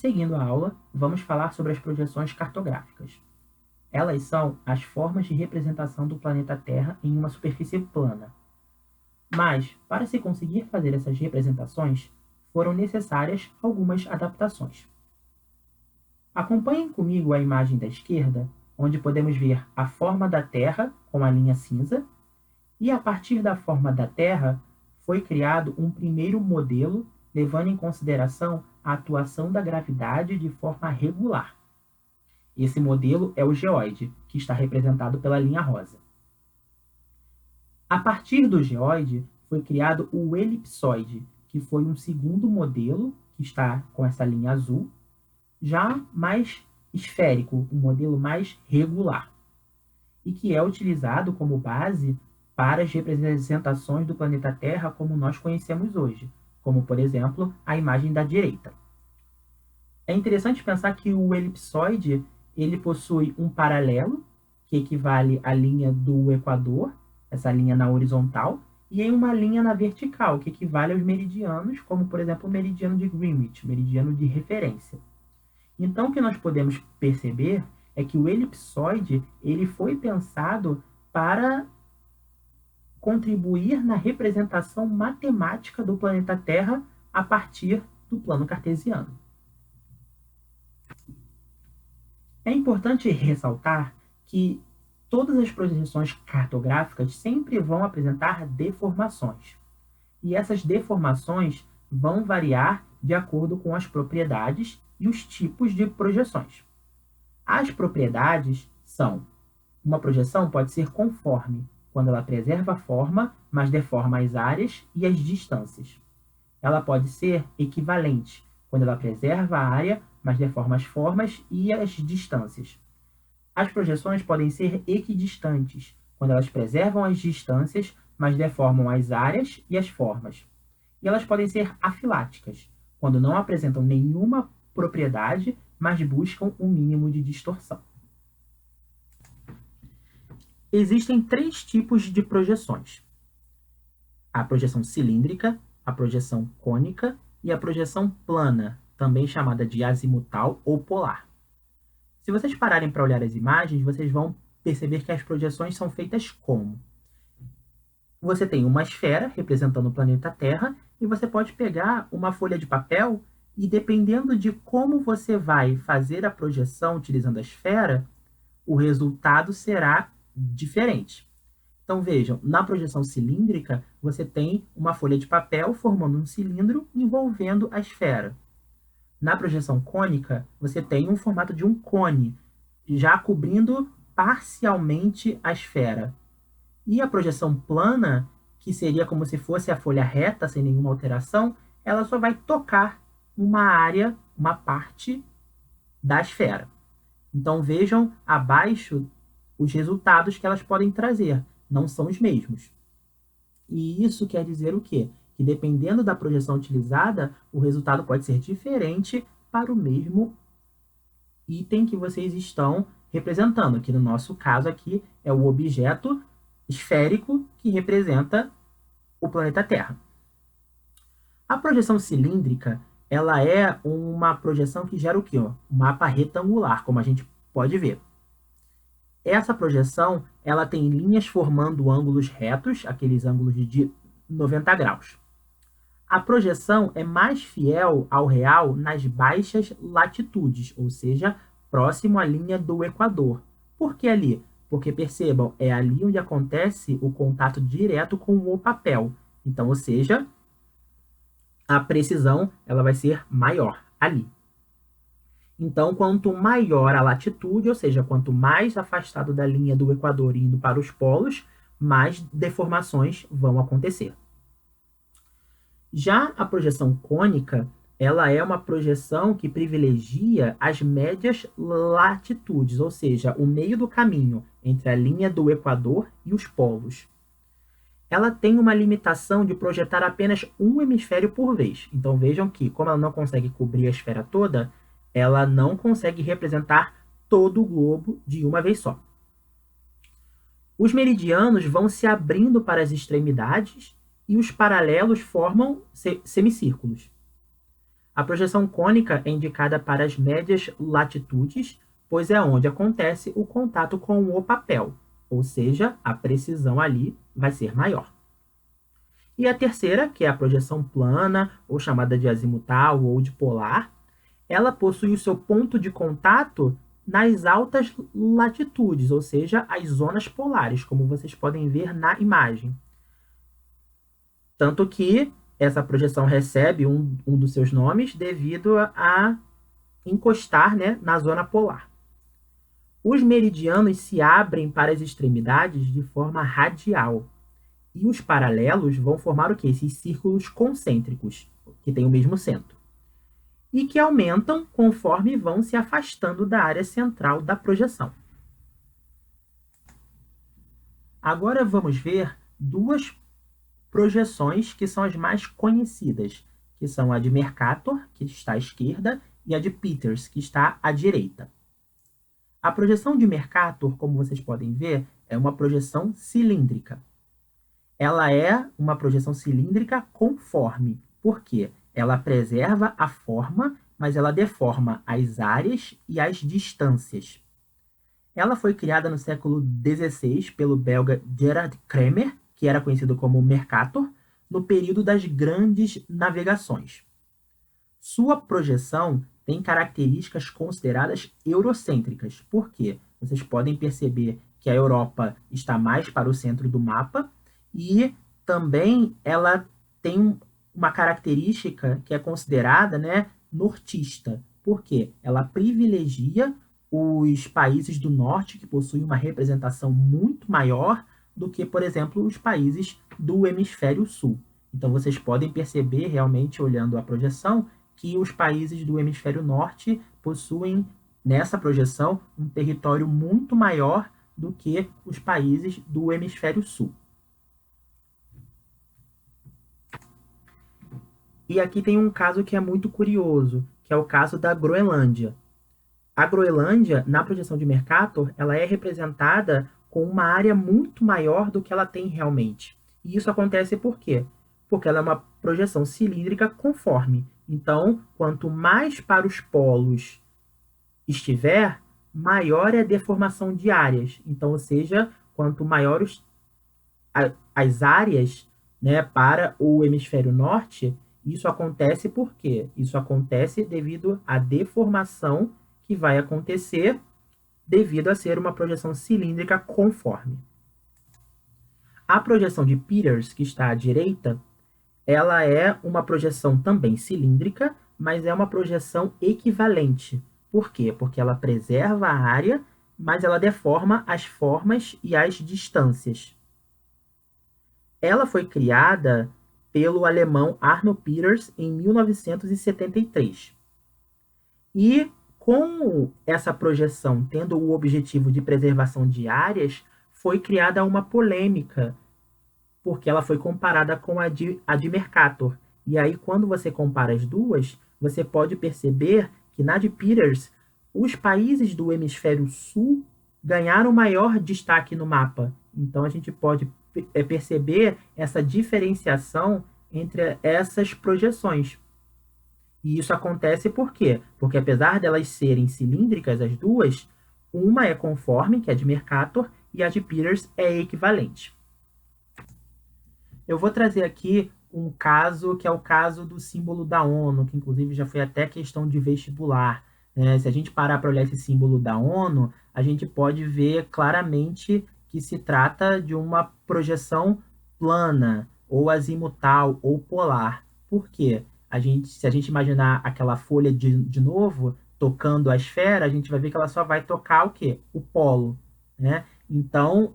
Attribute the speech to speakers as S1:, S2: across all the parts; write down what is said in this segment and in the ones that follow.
S1: Seguindo a aula, vamos falar sobre as projeções cartográficas. Elas são as formas de representação do planeta Terra em uma superfície plana. Mas, para se conseguir fazer essas representações, foram necessárias algumas adaptações. Acompanhem comigo a imagem da esquerda, onde podemos ver a forma da Terra com a linha cinza, e a partir da forma da Terra foi criado um primeiro modelo levando em consideração a atuação da gravidade de forma regular. Esse modelo é o geoide, que está representado pela linha rosa. A partir do geoide foi criado o elipsoide, que foi um segundo modelo, que está com essa linha azul, já mais esférico, um modelo mais regular, e que é utilizado como base para as representações do planeta Terra como nós conhecemos hoje, como, por exemplo, a imagem da direita. É interessante pensar que o elipsoide ele possui um paralelo, que equivale à linha do Equador, essa linha na horizontal, e em uma linha na vertical, que equivale aos meridianos, como, por exemplo, o meridiano de Greenwich, meridiano de referência. Então, o que nós podemos perceber é que o elipsoide ele foi pensado para contribuir na representação matemática do planeta Terra a partir do plano cartesiano. É importante ressaltar que todas as projeções cartográficas sempre vão apresentar deformações. E essas deformações vão variar de acordo com as propriedades e os tipos de projeções. As propriedades são: uma projeção pode ser conforme, quando ela preserva a forma, mas deforma as áreas e as distâncias. Ela pode ser equivalente, quando ela preserva a área, mas deforma as formas e as distâncias. As projeções podem ser equidistantes, quando elas preservam as distâncias, mas deformam as áreas e as formas. E elas podem ser afiláticas, quando não apresentam nenhuma propriedade, mas buscam um mínimo de distorção. Existem três tipos de projeções: a projeção cilíndrica, a projeção cônica e a projeção plana, também chamada de azimutal ou polar. Se vocês pararem para olhar as imagens, vocês vão perceber que as projeções são feitas como? Você tem uma esfera representando o planeta Terra e você pode pegar uma folha de papel e, dependendo de como você vai fazer a projeção utilizando a esfera, o resultado será diferente. Então vejam, na projeção cilíndrica, você tem uma folha de papel formando um cilindro envolvendo a esfera. Na projeção cônica, você tem um formato de um cone, já cobrindo parcialmente a esfera. E a projeção plana, que seria como se fosse a folha reta, sem nenhuma alteração, ela só vai tocar uma área, uma parte da esfera. Então vejam abaixo os resultados que elas podem trazer, não são os mesmos. E isso quer dizer o quê? Que dependendo da projeção utilizada, o resultado pode ser diferente para o mesmo item que vocês estão representando, que no nosso caso aqui é o objeto esférico que representa o planeta Terra. A projeção cilíndrica, ela é uma projeção que gera o quê? Um mapa retangular, como a gente pode ver. Essa projeção, ela tem linhas formando ângulos retos, aqueles ângulos de 90 graus. A projeção é mais fiel ao real nas baixas latitudes, ou seja, próximo à linha do Equador. Por que ali? Porque, percebam, é ali onde acontece o contato direto com o papel. Então, ou seja, a precisão ela vai ser maior ali. Então, quanto maior a latitude, ou seja, quanto mais afastado da linha do Equador indo para os polos, mais deformações vão acontecer. Já a projeção cônica, ela é uma projeção que privilegia as médias latitudes, ou seja, o meio do caminho entre a linha do Equador e os polos. Ela tem uma limitação de projetar apenas um hemisfério por vez. Então vejam que, como ela não consegue cobrir a esfera toda, ela não consegue representar todo o globo de uma vez só. Os meridianos vão se abrindo para as extremidades e os paralelos formam semicírculos. A projeção cônica é indicada para as médias latitudes, pois é onde acontece o contato com o papel, ou seja, a precisão ali vai ser maior. E a terceira, que é a projeção plana, ou chamada de azimutal ou de polar, ela possui o seu ponto de contato nas altas latitudes, ou seja, as zonas polares, como vocês podem ver na imagem. Tanto que essa projeção recebe um dos seus nomes devido a encostar, né, na zona polar. Os meridianos se abrem para as extremidades de forma radial. E os paralelos vão formar o quê? Esses círculos concêntricos, que têm o mesmo centro. E que aumentam conforme vão se afastando da área central da projeção. Agora vamos ver duas projeções que são as mais conhecidas, que são a de Mercator, que está à esquerda, e a de Peters, que está à direita. A projeção de Mercator, como vocês podem ver, é uma projeção cilíndrica. Ela é uma projeção cilíndrica conforme. Por quê? Ela preserva a forma, mas ela deforma as áreas e as distâncias. Ela foi criada no século XVI pelo belga Gerard Kremer, que era conhecido como Mercator, no período das grandes navegações. Sua projeção tem características consideradas eurocêntricas. Por quê? Vocês podem perceber que a Europa está mais para o centro do mapa e também ela tem uma característica que é considerada, né, nortista. Por quê? Ela privilegia os países do norte, que possuem uma representação muito maior do que, por exemplo, os países do hemisfério sul. Então, vocês podem perceber, realmente, olhando a projeção, que os países do hemisfério norte possuem, nessa projeção, um território muito maior do que os países do hemisfério sul. E aqui tem um caso que é muito curioso, que é o caso da Groenlândia. A Groenlândia, na projeção de Mercator, ela é representada com uma área muito maior do que ela tem realmente. E isso acontece por quê? Porque ela é uma projeção cilíndrica conforme. Então, quanto mais para os polos estiver, maior é a deformação de áreas. Então, ou seja, quanto maior as áreas, né, para o hemisfério norte, isso acontece por quê? Isso acontece devido à deformação que vai acontecer devido a ser uma projeção cilíndrica conforme. A projeção de Peters, que está à direita, ela é uma projeção também cilíndrica, mas é uma projeção equivalente. Por quê? Porque ela preserva a área, mas ela deforma as formas e as distâncias. Ela foi criada pelo alemão Arno Peters em 1973. E com essa projeção tendo o objetivo de preservação de áreas, foi criada uma polêmica, porque ela foi comparada com a de Mercator. E aí, quando você compara as duas, você pode perceber que na de Peters, os países do hemisfério sul ganharam maior destaque no mapa. Então, a gente pode perceber essa diferenciação entre essas projeções. E isso acontece por quê? Porque apesar delas serem cilíndricas, as duas, uma é conforme, que é a de Mercator, e a de Peters é equivalente. Eu vou trazer aqui um caso que é o caso do símbolo da ONU, que inclusive já foi até questão de vestibular. Se a gente parar para olhar esse símbolo da ONU, a gente pode ver claramente que se trata de uma projeção plana, ou azimutal, ou polar. Por quê? Se a gente imaginar aquela folha de novo, tocando a esfera, a gente vai ver que ela só vai tocar o quê? O polo, né? Então,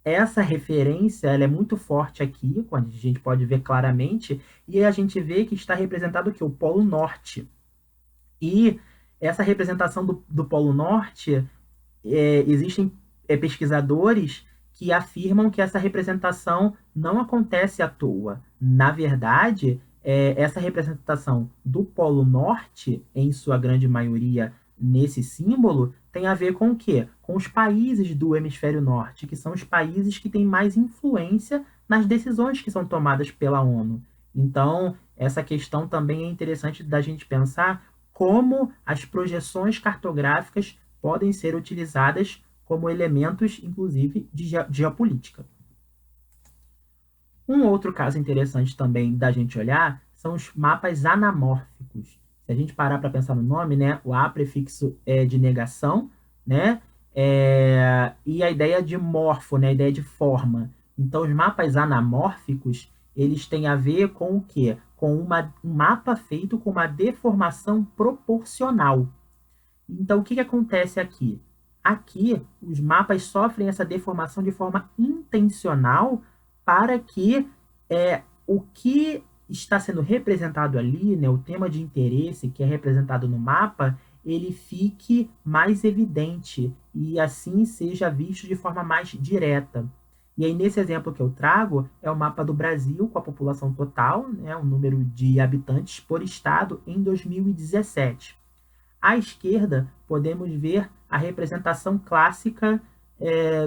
S1: essa referência ela é muito forte aqui, quando a gente pode ver claramente, e a gente vê que está representado o quê? O Polo Norte. E essa representação do Polo Norte, existem pesquisadores que afirmam que essa representação não acontece à toa. Na verdade, essa representação do Polo Norte, em sua grande maioria nesse símbolo, tem a ver com o quê? Com os países do hemisfério norte, que são os países que têm mais influência nas decisões que são tomadas pela ONU. Então, essa questão também é interessante da gente pensar como as projeções cartográficas podem ser utilizadas como elementos, inclusive, de geopolítica. Um outro caso interessante também da gente olhar são os mapas anamórficos. Se a gente parar para pensar no nome, né, o A prefixo é de negação, né, e a ideia de morfo, né, a ideia de forma. Então, os mapas anamórficos, eles têm a ver com o quê? Com um mapa feito com uma deformação proporcional. Então, o que acontece aqui? Aqui, os mapas sofrem essa deformação de forma intencional para que o que está sendo representado ali, né, o tema de interesse que é representado no mapa, ele fique mais evidente e assim seja visto de forma mais direta. E aí, nesse exemplo que eu trago, é o mapa do Brasil com a população total, né, o número de habitantes por estado em 2017. À esquerda, podemos ver a representação clássica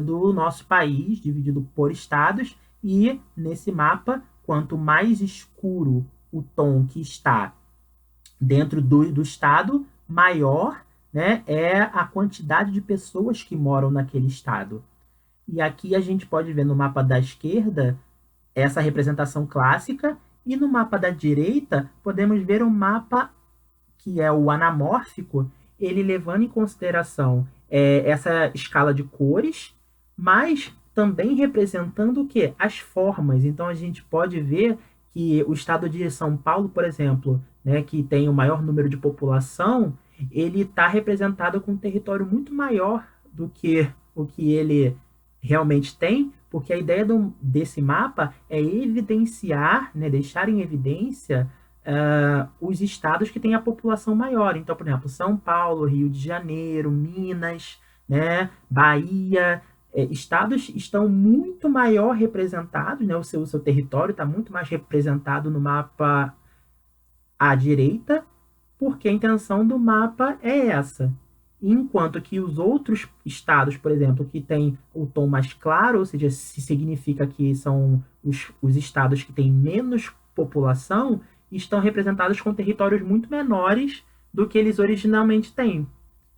S1: do nosso país, dividido por estados, e nesse mapa, quanto mais escuro o tom que está dentro do estado, maior, né, é a quantidade de pessoas que moram naquele estado. E aqui a gente pode ver no mapa da esquerda essa representação clássica, e no mapa da direita podemos ver um mapa que é o anamórfico, ele levando em consideração essa escala de cores, mas também representando o quê? As formas. Então a gente pode ver que o estado de São Paulo, por exemplo, né, que tem o maior número de população, ele está representado com um território muito maior do que o que ele realmente tem, porque a ideia desse mapa é evidenciar, né, deixar em evidência os estados que têm a população maior. Então, por exemplo, São Paulo, Rio de Janeiro, Minas, né, Bahia, estados estão muito maior representados, né, o seu território está muito mais representado no mapa à direita, porque a intenção do mapa é essa. Enquanto que os outros estados, por exemplo, que têm o tom mais claro, ou seja, se significa que são os estados que têm menos população, estão representados com territórios muito menores do que eles originalmente têm.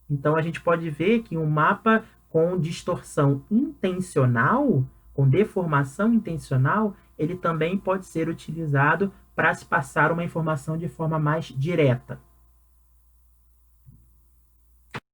S1: Então a gente pode ver que um mapa com distorção intencional, com deformação intencional, ele também pode ser utilizado para se passar uma informação de forma mais direta.